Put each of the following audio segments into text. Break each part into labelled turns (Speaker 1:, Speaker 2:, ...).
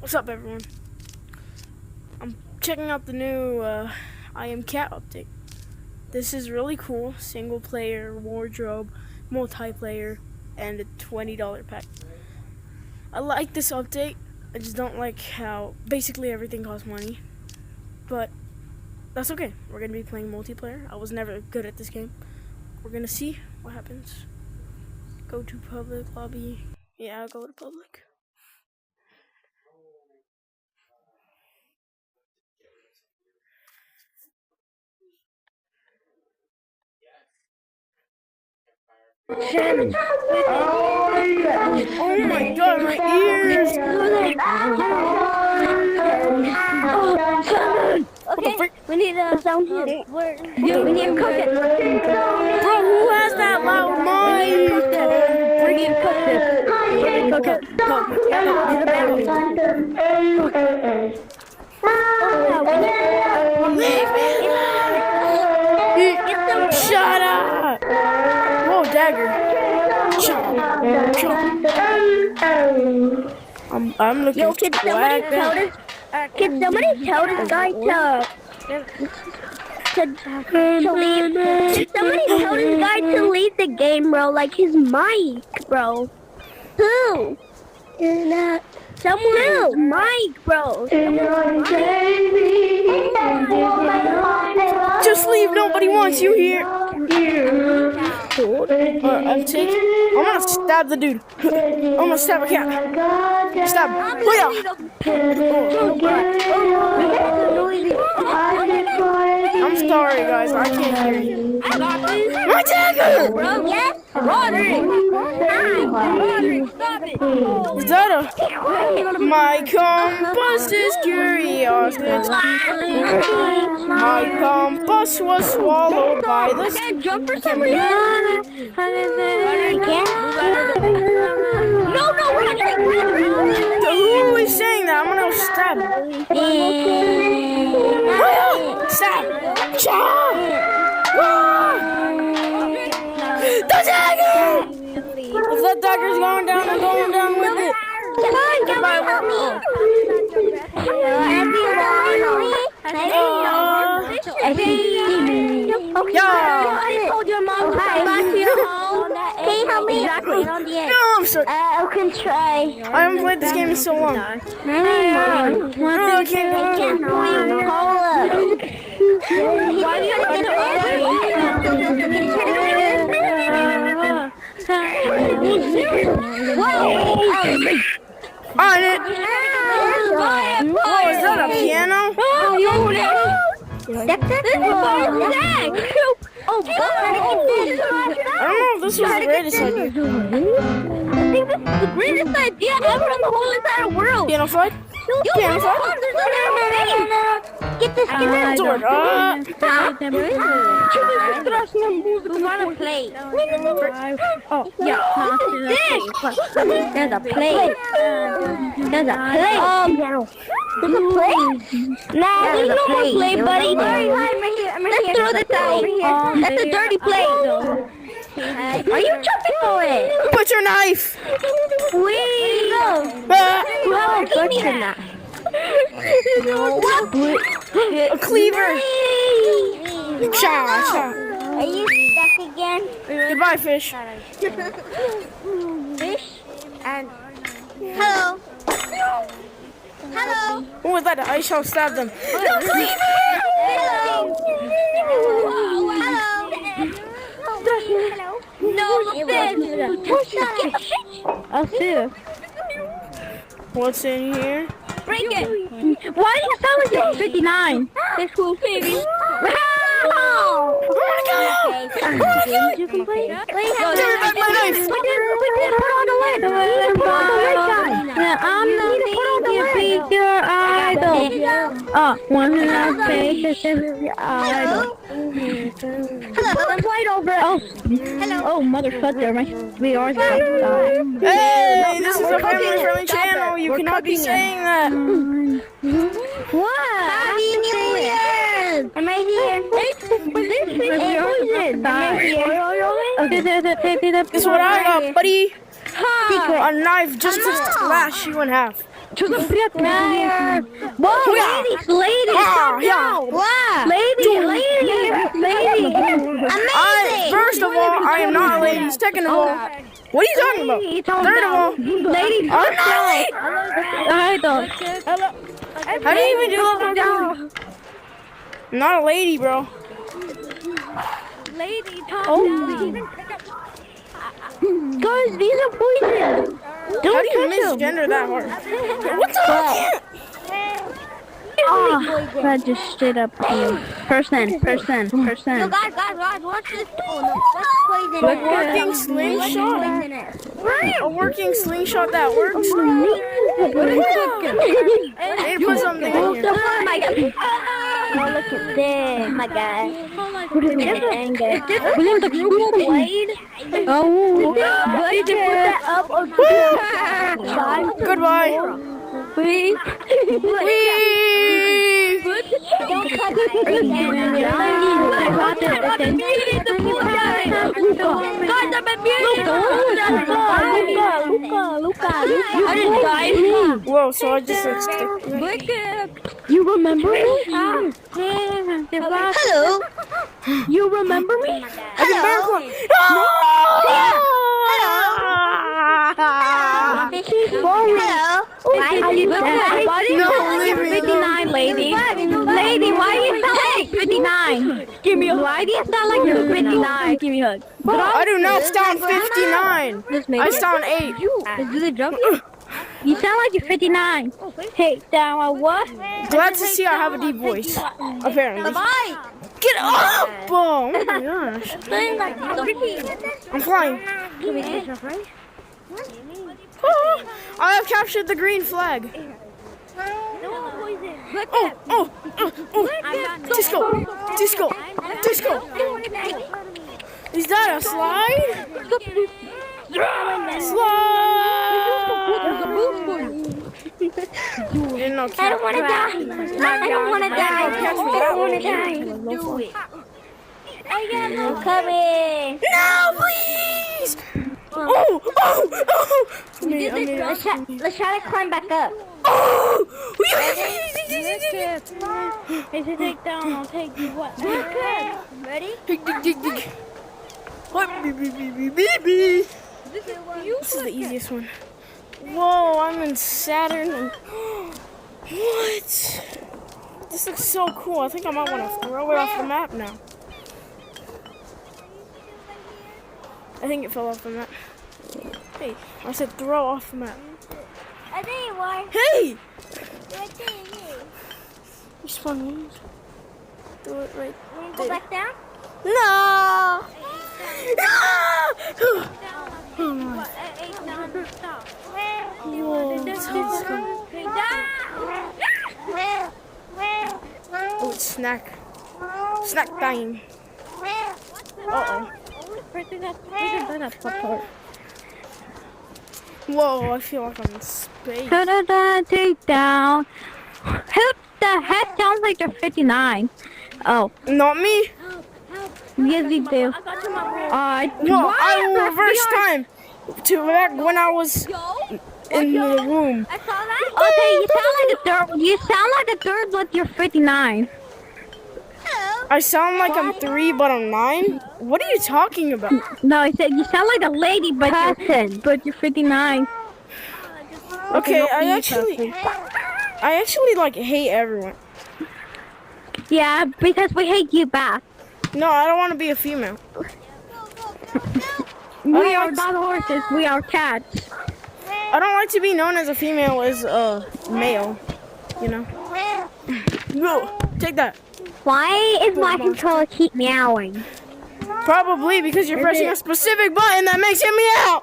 Speaker 1: What's up, everyone? I'm checking out the new I Am Cat update. This is really cool. Single player, wardrobe, multiplayer, and a $20 pack. I like this update. I just don't like how basically everything costs money. But that's okay. We're going to be playing multiplayer. I was never good at this game. We're going to see what happens. Go to public lobby. Yeah, I'll go to public. Oh my god, my ears!
Speaker 2: Okay, we need a sound here. We need to cook it.
Speaker 1: Bro, who has that loud mic?
Speaker 2: We need to cook this. Cook it.
Speaker 1: Leave me alone! Shut up! Whoa, dagger. I'm looking
Speaker 2: Yo, can somebody tell this? Can somebody tell this guy to leave? Can somebody tell this guy to leave the game, bro? Like his mic, bro. Who? Someone's mic, bro.
Speaker 1: Just leave, nobody wants you here. I'm gonna stab the dude. I'm gonna stab a cat. Stab. I'm sorry, guys. I can't hear you. My dagger!
Speaker 2: Yes, Roderick. Stop it.
Speaker 1: Is that a... My compass is curious. My compass was swallowed by the...
Speaker 2: Can't jump for some reason. No, Roderick.
Speaker 1: Who is saying that? I'm gonna stab him. Stab! Stab! The dagger! If that dagger's going down, I'm going down with it.
Speaker 2: Goodbye, help me. I told your mom to come back to your home. Can you help me? Exactly.
Speaker 1: No, I'm sorry.
Speaker 2: I can try.
Speaker 1: I haven't played this game in so long.
Speaker 2: I can't Why do you
Speaker 1: On it. Oh, is that a piano?
Speaker 2: Oh, God.
Speaker 1: I don't know if this was the greatest idea.
Speaker 2: I think this is the greatest idea ever in the whole entire world.
Speaker 1: Piano fight? Piano fight?
Speaker 2: Get this
Speaker 1: Sword.
Speaker 2: Play. Oh, yeah. There's a play. There's a play. There's a play? No, there's no more play, buddy. Let's throw this out. That's a dirty play. Are you jumping for it?
Speaker 1: Put your knife.
Speaker 2: Wait. Well, put your knife.
Speaker 1: A cleaver. Cha.
Speaker 2: Are you stuck again?
Speaker 1: Goodbye, fish.
Speaker 2: Fish and hello. Hello.
Speaker 1: Who was that? I shall stab them.
Speaker 2: No, cleaver. Hello. Hello. No, fish.
Speaker 3: I'll see you.
Speaker 1: What's in here?
Speaker 2: Break it. Why do you sound like you're 59? Fish cool, baby.
Speaker 1: Oh my god!
Speaker 3: You can play.
Speaker 1: Give me back my knife!
Speaker 2: Put on the lid. Put on the lid, guys.
Speaker 3: Yeah, I'm not going to be your idol. Oh, one of our faces is your idol.
Speaker 2: Hello. I'm right over it.
Speaker 3: Oh,
Speaker 2: Hello.
Speaker 3: oh, mother fucker, my sweetheart outside.
Speaker 1: Hey, this is a family-friendly channel. You cannot be saying that.
Speaker 3: What?
Speaker 2: Happy New Year. I'm right here.
Speaker 3: Okay, there's a baby that.
Speaker 1: This is what I got, buddy. A knife just to slash you in half.
Speaker 3: Lady, calm down. Lady.
Speaker 1: First of all, I am not a lady. Second of all, what are you talking about? Third of all,
Speaker 3: lady,
Speaker 1: I'm not a lady. How do you even do that? I'm not a lady, bro.
Speaker 3: Lady, calm down. Guys, these are poison.
Speaker 1: How do you misgender that hard? What the heck?
Speaker 3: That just straight up person.
Speaker 2: No, guys, watch this. Oh no, what's poison?
Speaker 1: Working slingshot? A working slingshot that works? Hey, put something in here.
Speaker 2: Oh my god. Oh, look at this. My god.
Speaker 3: William, the blade. Oh,
Speaker 2: But you can put that up on
Speaker 1: Goodbye.
Speaker 3: wait.
Speaker 2: Don't touch my
Speaker 1: Whoa, so I just
Speaker 3: You remember me?
Speaker 2: Hello.
Speaker 3: You remember me?
Speaker 2: Hello.
Speaker 1: No, leave me
Speaker 3: 59, lady. Lady, why do you sound like 59? Give me a hug. Why do you sound like you're 59? Give me a hug.
Speaker 1: I do not sound 59. I sound 8.
Speaker 3: Is this a joke? You sound like you're 59. Hey, down a what?
Speaker 1: Glad to see I have a deep voice. Apparently.
Speaker 2: Bye.
Speaker 1: Get up! Oh my gosh. I'm flying. I have captured the green flag. Disco. Is that a slide?
Speaker 2: I don't want to die. I don't want to die.
Speaker 1: Do
Speaker 2: it. I'm coming.
Speaker 1: No, please!
Speaker 2: Let's try to climb back up.
Speaker 3: If you take down, I'll take you what?
Speaker 2: Ready?
Speaker 1: This is the easiest one. Whoa, I'm in Saturn. What? This looks so cool. I think I might want to throw it off the map now. I think it fell off the map. Hey, I said throw off the map.
Speaker 2: I think it was.
Speaker 1: Hey!
Speaker 2: Right there.
Speaker 1: Which one? Do it right
Speaker 2: Go
Speaker 1: there.
Speaker 2: back down.
Speaker 1: No! Oh, it's snack time. Uh-oh. Whoa, I feel like I'm in space.
Speaker 3: Take down. Who the heck sounds like you're 59? Oh,
Speaker 1: Not me.
Speaker 3: yes you do.
Speaker 1: Well, I will reverse time to back when I was in the room.
Speaker 2: I saw that.
Speaker 3: Okay, you sound like a third. You sound like a third, but you're 59.
Speaker 2: Hello.
Speaker 1: I sound like I'm 3, but I'm 9. What are you talking about?
Speaker 3: No, I said you sound like a lady, but you're 59.
Speaker 1: Okay, I actually like hate everyone.
Speaker 3: Yeah, because we hate you back.
Speaker 1: No, I don't want to be a female.
Speaker 3: We are not horses. We are cats.
Speaker 1: I don't like to be known as a female as a male. You know. Whoa, take that.
Speaker 2: Why is my controller keep meowing?
Speaker 1: Probably because you're pressing a specific button that makes it meow.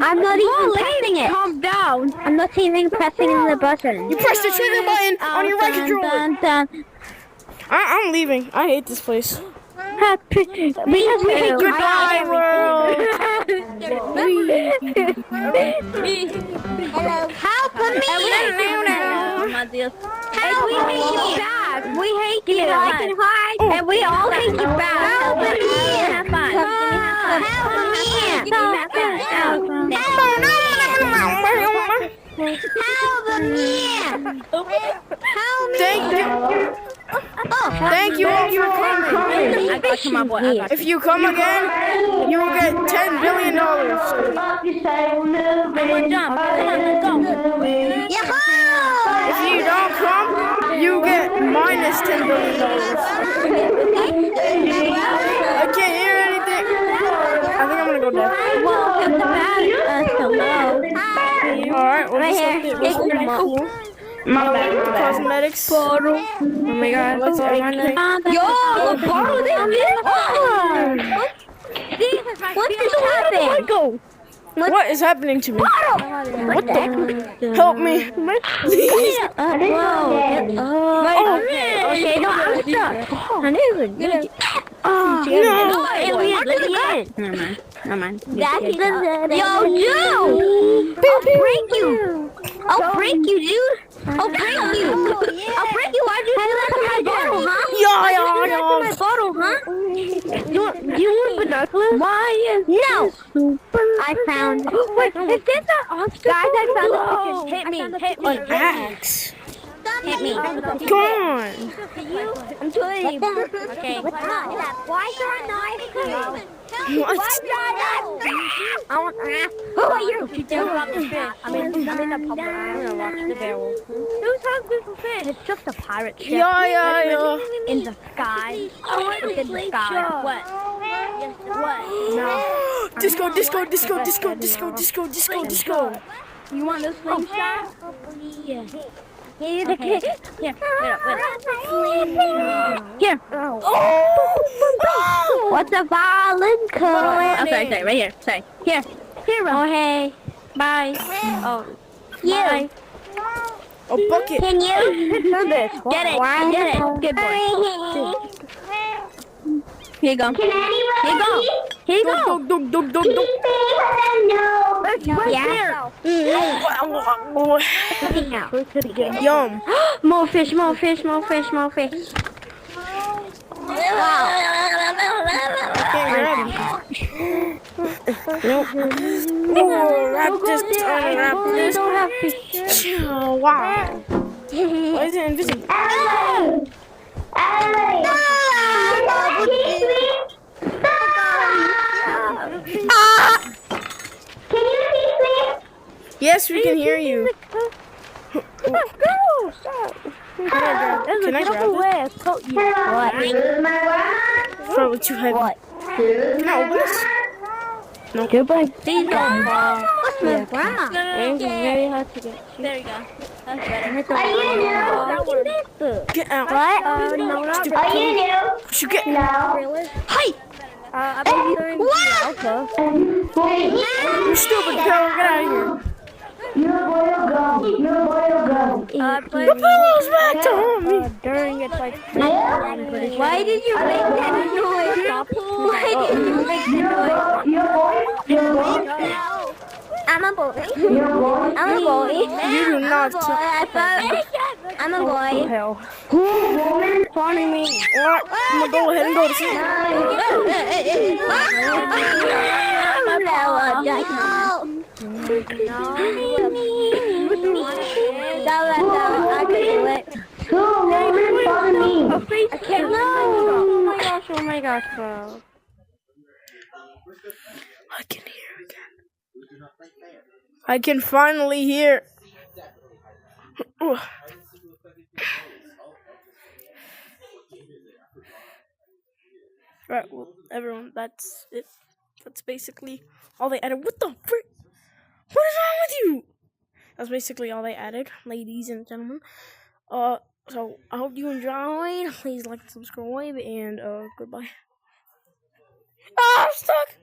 Speaker 2: I'm not even pressing it.
Speaker 3: Calm down.
Speaker 2: I'm not even pressing the button.
Speaker 1: You press the trigger button on your right controller. I'm leaving. I hate this place.
Speaker 3: Because we hate
Speaker 1: Goodbye, world.
Speaker 2: Hello. Help me! Help
Speaker 3: we hate you
Speaker 2: me!
Speaker 3: back. We hate you.
Speaker 2: I can hide.
Speaker 3: And we all hate you back.
Speaker 2: Help me!
Speaker 3: Have fun.
Speaker 1: Thank you. Thank you all for coming.
Speaker 3: I got you, my boy. I got you.
Speaker 1: If you come again, you will get $10 billion.
Speaker 3: One jump. Come on, let's go.
Speaker 1: If you don't come, you get minus $10 billion. I can't hear anything. I think I'm gonna go deaf.
Speaker 3: Well, if the battery so low.
Speaker 1: Alright, well, this update was pretty cool.
Speaker 3: My bad.
Speaker 1: Cosmetics.
Speaker 3: Portal. Oh my god.
Speaker 1: Let's
Speaker 3: Yo, the portal is What just happened?
Speaker 1: What is happening to me? What the? Help me. Please.
Speaker 3: Okay, no, I'm stuck. I never did.
Speaker 1: No.
Speaker 3: Never mind.
Speaker 2: Yo, I'll break you. I'll break you, dude. I'll break you. I'll break you. Why'd you do that to my bottle, huh?
Speaker 1: Yeah.
Speaker 2: My bottle, huh?
Speaker 3: You want binoculars? Why is
Speaker 2: No. I found.
Speaker 3: Wait, is this an ostrich? Guys, I found it. Hit me.
Speaker 1: An axe.
Speaker 2: Hit me.
Speaker 1: Come on.
Speaker 3: I'm doing.
Speaker 2: Okay. Why is there a knife?
Speaker 1: What?
Speaker 3: I want Who are you? You don't rock the fish. I'm in the public. I'm gonna rock the barrel. Who's talking beautiful fish? It's just a pirate ship.
Speaker 1: Yeah.
Speaker 3: In the sky. It's in the sky. What? No.
Speaker 1: Disco.
Speaker 3: You want this slingshot? Yeah. Here.
Speaker 2: What's a violin code?
Speaker 3: Oh, sorry, right here. Sorry. Here. Oh, hey. Bye. Oh.
Speaker 2: You.
Speaker 1: A bucket.
Speaker 2: Can you?
Speaker 3: Get it. Good boy. Here you go.
Speaker 2: Can anybody?
Speaker 3: Here you go.
Speaker 1: Dog.
Speaker 2: Yeah.
Speaker 1: Yum.
Speaker 3: More fish.
Speaker 1: Wow. Nope. Wrap this. Unwrap this. Oh, wow. Why is it invisible? Yes, we can hear you. Can I grab it? Probably too heavy.
Speaker 2: What?
Speaker 1: Can I open this? No.
Speaker 3: Goodbye.
Speaker 2: These don't fall. What's my grandma?
Speaker 3: It's very hard to get. There you go. That's better.
Speaker 2: Are you new?
Speaker 1: Get out.
Speaker 2: What?
Speaker 1: No, not
Speaker 2: Are you new?
Speaker 1: You get.
Speaker 2: No.
Speaker 1: Hi.
Speaker 3: I believe you're in the alpha.
Speaker 1: You stupid girl. Get out of here. The pillow's back to me.
Speaker 3: During it's like.
Speaker 2: Why did you make that noise? Why did you make that noise? I'm a boy. I'm a boy.
Speaker 1: You do not.
Speaker 2: I'm a boy.
Speaker 3: Hell. Woman farming me.
Speaker 1: Alright, I'm gonna go ahead and go to sleep.
Speaker 2: I can do it.
Speaker 3: Oh my gosh, bro.
Speaker 1: I can hear again. I can finally hear. Right, well, everyone, that's it. That's basically all they added. What the frick? What is wrong with you? That's basically all they added, ladies and gentlemen. So I hope you enjoyed. Please like and subscribe, and goodbye. Ah, I'm stuck.